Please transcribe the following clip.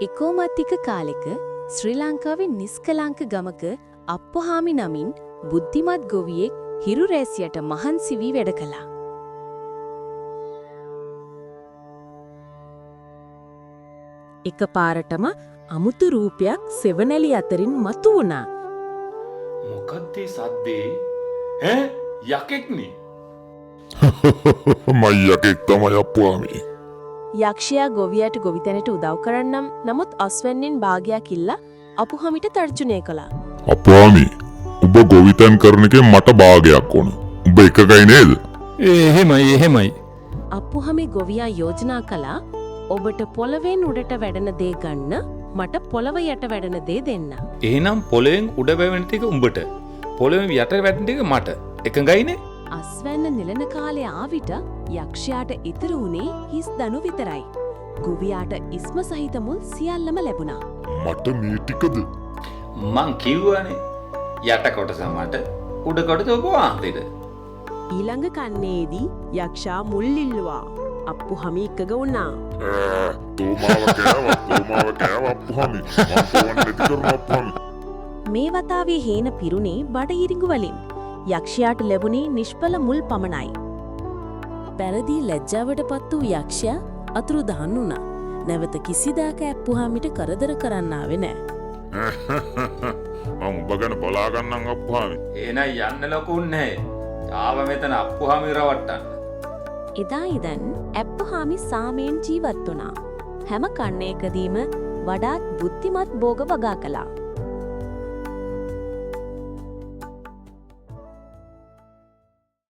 එකෝමත්තික කාලෙක ශ්‍රී ලංකාවේ නිස්කලංක ගමක අප්පුහාමි නමින් බුද්ධිමත් ගොවියෙක් හිරු රැසියට මහන්සි වී වැඩ කළා. එකපාරටම අමුතු රූපයක් සෙවණැලි අතරින් මතු වුණා. මොකක්ද ඒ සද්දේ? යකෙක්නේ. මයි යකෙක් තමයි අප්පුහාමි. යක්ෂයා ගොවියට ගොවිතැනට උදව් කරන්නම් නමුත් අස්වැන්නෙන් භාගයක් ඉල්ලා අප්පුහාමිට තර්ජනය කළා. අප්පුහාමි, ඔබ ගොවිතැන් කරන එකේ මට භාගයක් ඕන. ඔබ එකගයි නේද? එහෙමයි. අප්පුහාමි ගොවියා යෝජනා කළා ඔබට පොළවෙන් උඩට වැඩෙන දේ ගන්න මට පොළව යට වැඩෙන දේ දෙන්න. එහෙනම් පොළවෙන් උඩ වැවෙන ටික උඹට, පොළවෙන් යට වැටෙන ටික මට. එකගයිනේ? අස්වැන්න නිලන කාලේ ආවිට යක්ෂයාට ඉතුරු වුණේ හිස් දණු විතරයි. ගොවියාට ඉස්ම සහිත මුල් සියල්ලම ලැබුණා. මට මේ ටිකද? මං කිව්වනේ යට කොටස මට, උඩ කොටස ඔබ වහන්සේට. ඊළඟ කන්නේදී යක්ෂා මුල් ඉල්ලුවා. අප්පුහාමි එකග වුණා. තෝමාව කෑව අප්පුහාමි. මං තෝවන්න නැති කරන අප්පුහාමි. මේ වතාවේ හේන පිරුණේ බඩ ඉරිඟු වලින්. යක්ෂයාට ලැබුණේ නිෂ්ඵල මුල් පමණයි. පැරදී ලැජ්ජාවට පත් වූ යක්ෂයා අතුරුදහන් වුණා. නැවත කිසිදාක අප්පුහාමිට කරදර කරන්න ආවේ නැහැ. මං ඔබ ගැන බලා ගන්නම් අප්පුහාමි. එහෙනම් යන්න ලොකුන්නේ. ආව මෙතන අප්පුහාමි රවට්ටන්න. එදා ඉදන් අප්පුහාමි සාමයෙන් ජීවත් වුණා. හැම කන්නයකදීම වඩාත් බුද්ධිමත් භෝග වගා කළා.